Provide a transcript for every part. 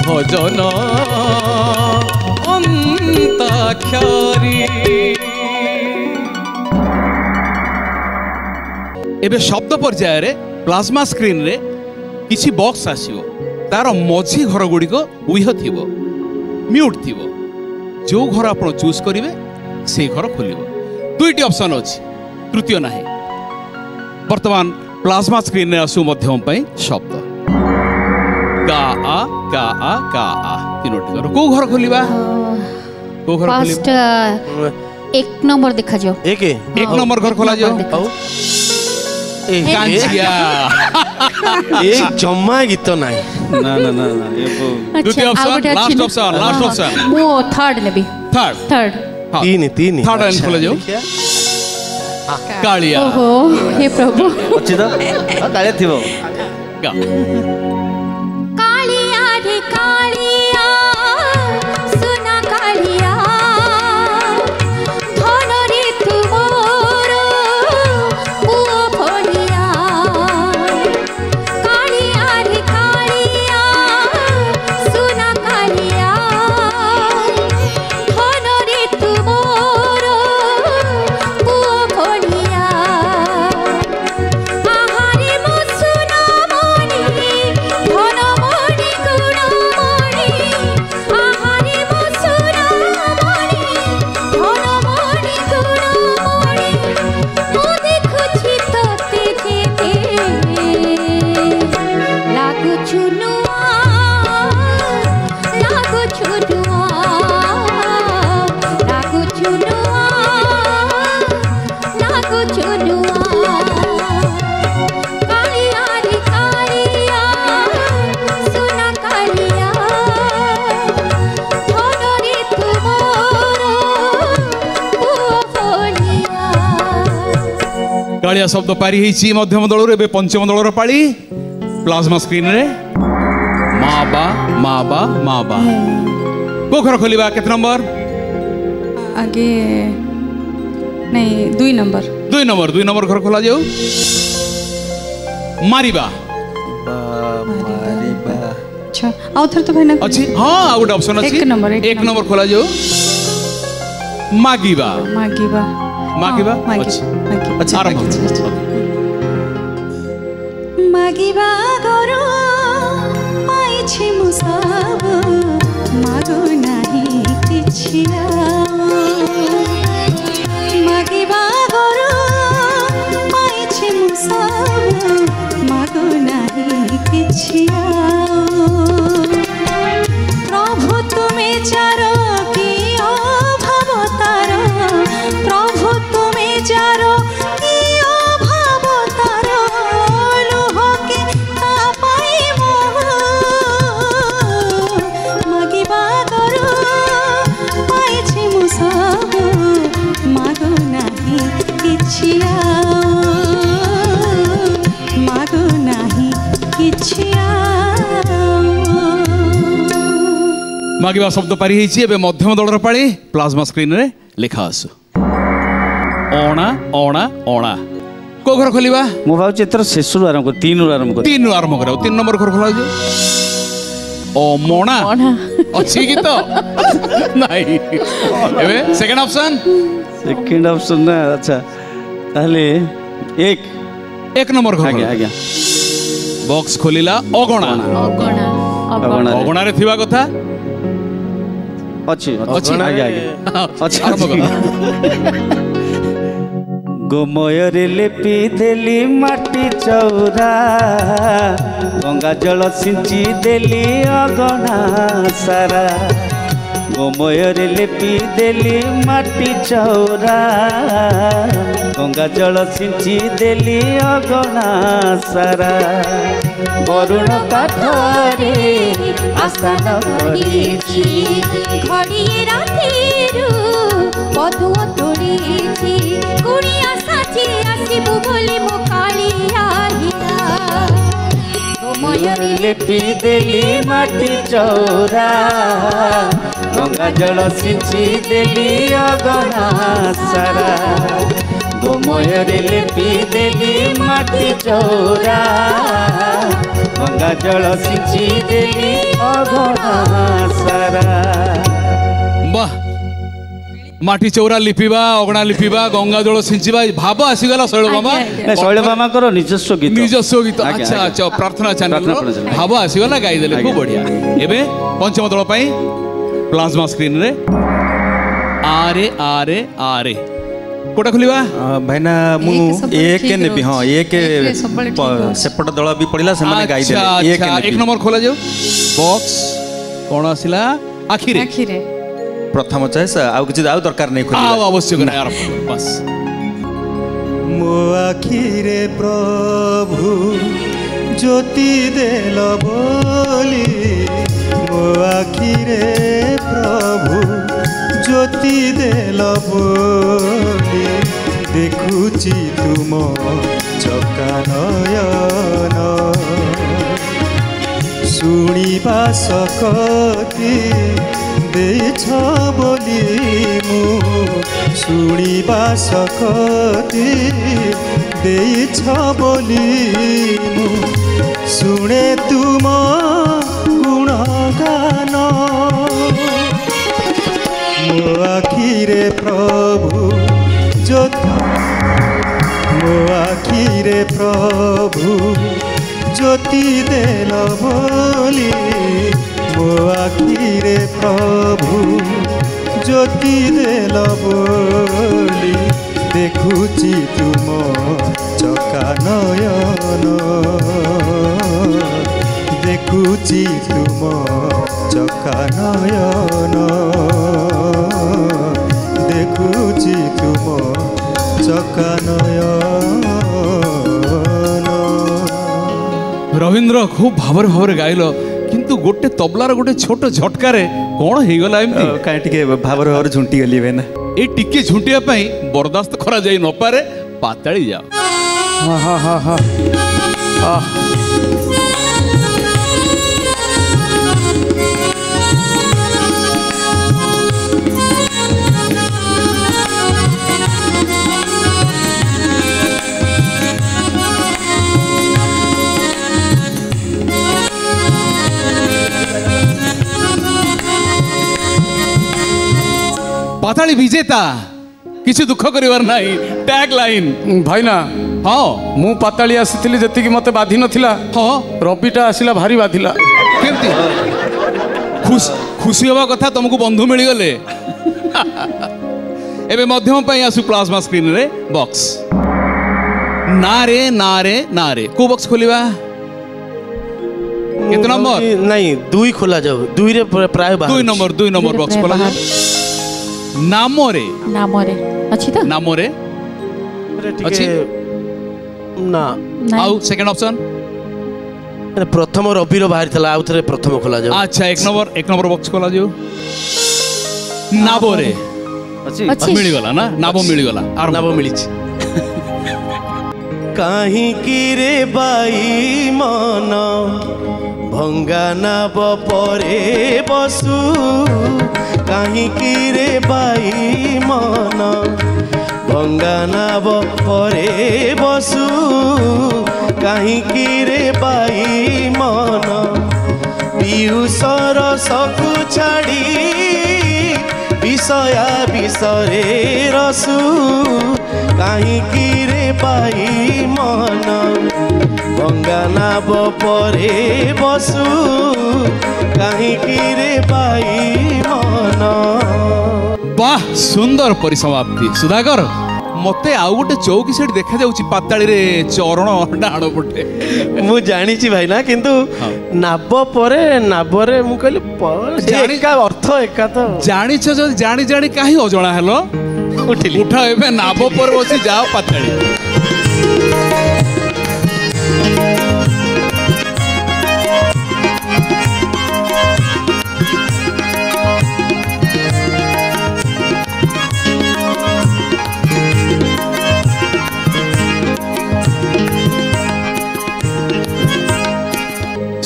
भजन अंताक्षरी। एबे शब्द पर्याय रे प्लाज्मा स्क्रीन रे किसी बॉक्स आसीबो तार मझी घर गुड़िक उह थी म्यूट थी जो घर आप चूज करेंगे से घर खोल दुईटी ऑप्शन अच्छी तृतीय ना वर्तमान प्लाज्मा स्क्रीन रे आसु मध्यम शब्द का आ का आ का आ तीनोटी घर को घर खोलिबा को घर फर्स्ट एक नंबर देखा जाओ एक नंबर घर खोला जाओ एक जम्मा गीत नहीं ना ना ना द्वितीय ऑप्शन लास्ट ऑप्शन मो थर्ड नेबी थर्ड तीन थर्ड लाइन खोला जाओ कालिया। ओहो हे प्रभु अच्छी तो कालिया थिबो कालिया रे कालिया सुना कालिया धन रे तुमोर पुओ भलिया कालिया रे कालिया सुना कालिया धन रे तुमोर पुओ भलिया आहारे मो सुना मणि धन मणि गुण मणि आहारे मो सुना मणि धन मणि गुण मणि मो देखुछि तोते जेते लागुछु नुआ लागुछु नुआ लागुछु नुआ लागुछु नुआ कालिया रे कालिया सुना कालिया धन रे तुमोर पुओ भलिया। कालिया शब्द पारी होईची मध्यम दल रे पंचम दलर पाली प्लाज्मा स्क्रीन रे माँ बा को घर खोलिबा केते नंबर आगे नहीं दुई नंबर घर खोला जाऊ मारिबा अच्छा आउ थर तो भाई ना अच्छी हाँ गोटे ऑप्शन अच्छी एक नंबर खोला जाऊ मागिबा अच्छा आरंभ मागिबा गरो पाइछि मु सब मागो नाही किछि मागिबा गरो पाइछि मु सब मागो नाही किछि प्रभु तुमे चारो कि अभाव तार प्रभु तुमे चारो कि अभाव तार लुह के पाइबो मागिबा गरो पाइछि मु सब मागो नाही किछि मागो नाही किछि मागिबा शब्द पारी होईची एबे मध्यम दलर पाली प्लाज्मा स्क्रीन रे लिखा आसु ओणा ओणा ओणा को घर खोलिबा मु भाव एतर शेषरु आरंभ कर तीन रु आरंभ कर तीन नंबर घर खोला जाऊ ओ मोणा अच्छी गीत नहीं एबे सेकंड ऑप्शन ना अच्छा ताहले एक नंबर घर आज्ञा बॉक्स खोलिला अगणा अगणा रे थिबा कथा अच्छी आगे अच्छा गोमय रे लेपी देली माटी चौरा गंगा जल सिंची देली अगणा सारा गोमय रे लेपी देली माटी चौरा गंगा जल सिंची देली अगणा सारा वरुण काठरे आसान करिछि घड़िए रातिरु पदु तोड़िछि कुड़िया साची आसिबु बोली मो कालिया हिरा गोमय रे लेपी देली माटी चौरा गंगा जल सिंची देली अगणा सारा गोमय रे लेपी देली माटी चौरा गंगा जल सिंची देली अगणा माटी चौरा लिपिबा अगणा लिपिबा गंगा जल सिंचिबा भाव आसीगला शैलबाबा शैलबाबाଙ୍କର ନିଜସ୍ୱ ଗୀତ ନିଜସ୍ୱ ଗୀତ ଆଚ୍ଛା ଆଚ୍ଛା ପ୍ରାର୍ଥନା ଚ୍ୟାନେଲ ଭାବ ଆସିଗଲା ଗାଇଦେଲେ ଖୁବ ବଢିଆ। ଏବେ ପଞ୍ଚମ ଦଳ ପାଇଁ ପ୍ଲାଜମା ସ୍କ୍ରିନ ରେ ଆରେ ଆରେ ଆରେ कोटा खोलिबा भाईना मु एक नेबी हां एक सेपट दल भी पड़िला से माने गाई देले एक नंबर खोला जाऊ बॉक्स कोन आसिला आखिरे प्रथम चॉइस आउ किछ आउ दरकार नै खोलिबा आउ आवश्यक नै यार बस मो आखिरे प्रभु ज्योति देल बोली मो आखिरे प्रभु ज्योति देल बोली देखुची तुम चका नयन शुणिबा सकती देछ बोली मु शुणिबा सकती देछ बोली मु शुणे तुम गुणगान मो आखिरे प्रभु ज्योति मो आखिरे प्रभु ज्योति देल बोली मो आखिरे प्रभु ज्योति देल बोली देखुची तुम चका नयन देखुची तुम चका नयन देखुची तुम चका नयन। रवींद्र खूब भावर भावर गाइल किंतु गोटे तबलार गोटे छोट झटकारे कौन हो गला एमती काहे टिके भावर भावर झुंटी गली बेना ए टिके झुंटिया पई बर्दाश्त करा जाई न पारे पाताळी जाओ हां हां हां हां पाताळी विजेता किसी दुख करिवार नाही टैग लाइन भाईना हाँ मु पाताली आसी जति मते बाधी नथिला हाँ रविटा आसिला भारी बाधिला केमती खुशी हवा कथा तुमको बंधु मिल गले एबे मध्यम पई आसु प्लाज्मा स्क्रीन रे बॉक्स नारे नारे नारे को बॉक्स खोलिबा केते नंबर नहीं दुई खोला जाऊ दुई रे प्राय 2 नंबर बॉक्स खोला जाऊ नामरे अछि तो नामरे अछि ना आउ सेकंड ऑप्शन प्रथम रविर बाहर थला आउ थरे प्रथम खोला जाऊ अच्छा एक नंबर बॉक्स खोला जाऊ नाबोरे ଅଛି मिल गला ना नाबो मिल गला आर नाबो मिली काहे की रे बाई मन भंगा नाब परे बसु काहे की रे बाई मन भंगा नाब परे बसु काहे की रे बाई मन पियुषर सकु छाड़ी विषया विषरे रसु काहे की रे बाई मन भंगा नाब परे बसु काहे की रे बाई मन। वाह सुंदर परिसमाप्ति सुधाकर मते आउ गोटे चौकी सेट देखा जाउची पाताळी रे चरण डाण पटे मु जानी छी भाई ना किंतु नाब परे नाबरे मु कहली एका अर्थ एका तो जानिछ जो जानी जानी काहे अजणा हेलो उठिली उठा एबे नाब पर बसी जाओ पाताळी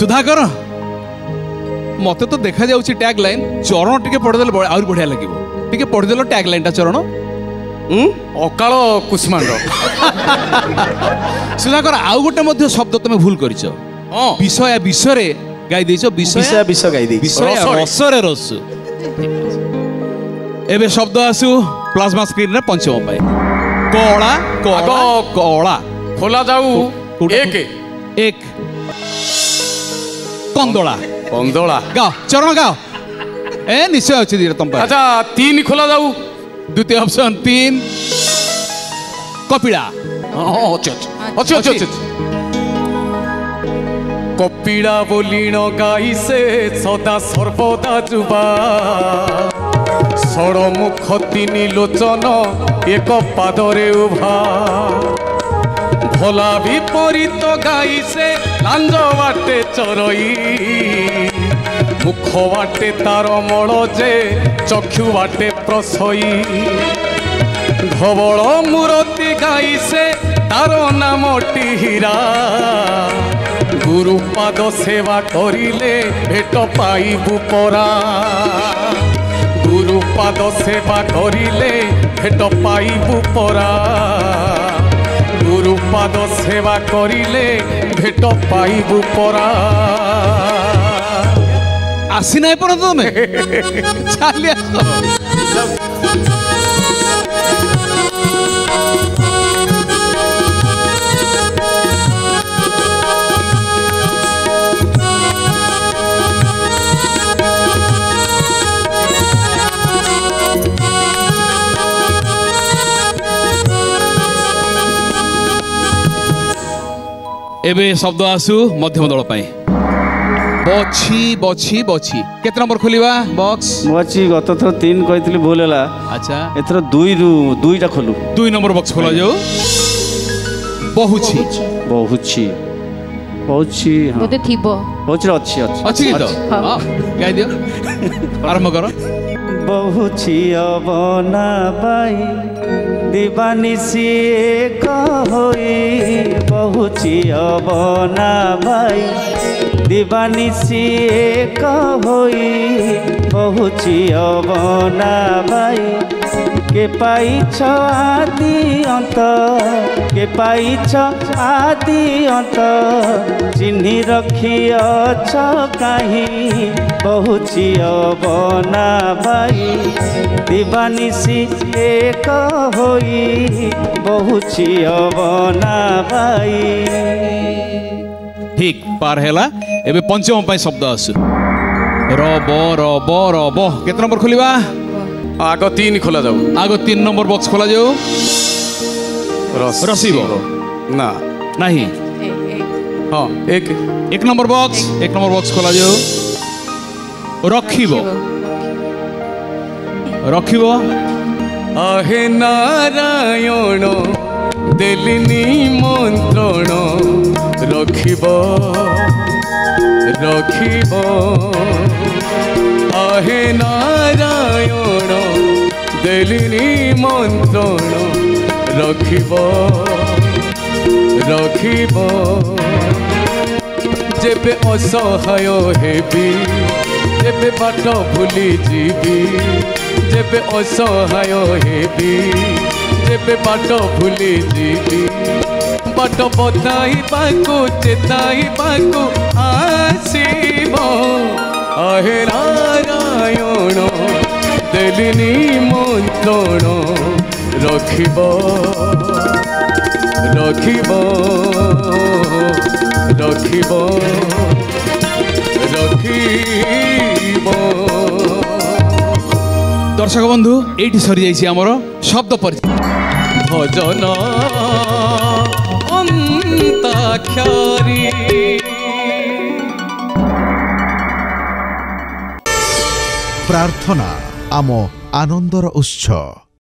सुधाकर मते तो देखा जाउची टैग लाइन चरण टिके पढदेले आउर बढ़िया लागिवो टिके पढदेलो टैग लाइन ता चरण अकाल कुष्मांड सुधाकर आउ गोटे मध्य शब्द तमे भूल करिछ विषय विषरे गाई देछ विषय विषय गाई दे विषय रसरे रस एबे शब्द आसु प्लाज्मा स्क्रीन रे पंचम पाए कला कला कला खोला जाऊ एक एक कंदोला कंदोला गाओ चरण गाओ ए निश्चय अच्छी धीरे तुम पाए अच्छा 3 खोला जाऊ द्वितीय ऑप्शन 3 कपिला अच्छे अच्छे अच्छे कपिला बोलिण गाई से सदा सर्वदा जुबा षड़मुख 3 लोचन एक पादरे उभा भोला विपरीत गाई से लांज बाटे चरई मुख बाटे तार मल जे चक्षु बाटे प्रसई धवल मूर्ति गाई से तार नामटी हीरा गुरुपाद सेवा करिले भेट पाइबु परा गुरुपाद सेवा करिले भेट पाइबु परा गुरुपाद सेवा करिले भेट पाइबु परा आसी नहीं पर तुम्हें चली आस एबे शब्द आसु मध्यम दल पाए बछी बछी बछी केते नंबर खोलिबा बॉक्स बछी गत थर 3 कहितली भूल होला अच्छा एथर 2 रु 2टा खोलु 2 नंबर बॉक्स खोला जाऊ बहुछी बहुछी बहुछी हां बोते थिबो बहुछी अच्छी अच्छी अच्छी तो हां गाय दियो आरंभ करो बहुछी अबना बाई दीवानिसी एक होई बहुछी अबना बाई दीवानिसी एक होई बहुछी अबना बाई के पाइछ आदि अंत के पाइछ आदि अंत चिन्ही रखिअछ काहीं बहुछी अबना बाई दीवानिसी एक होई बहुछी अबना बाई ठीक पार हैला एबे पंचम पाई शब्द आसु रब रब रब केते नंबर खोलिबा आग 3 खोला जाऊ आगो 3 नंबर बॉक्स खोला जाऊ रसीबो ना नहीं हाँ एक नंबर बॉक्स खोला जाऊ रखिबो रखिबो आहे नारायण देलिनी मंत्रण रखिबो रखिबो आहे नारायण देलिनी मंत्रण रखिबो रखिबो जेबे असहाय हेबी जेबे बाट भूली जीवी जेबे असहाय हेबी जेबे बाट भूली जीवी बाट बताइबाकू चेताइबाकू आसीबो आहे नारायण देलिनी मंत्रण रखिबो रखिबो रखिबो रखिबो दर्शक बंधु एठी सरी जाइछि हमर शब्द परिचय भजन अंताक्षरी प्रार्थना आम आनंदर उत्सव।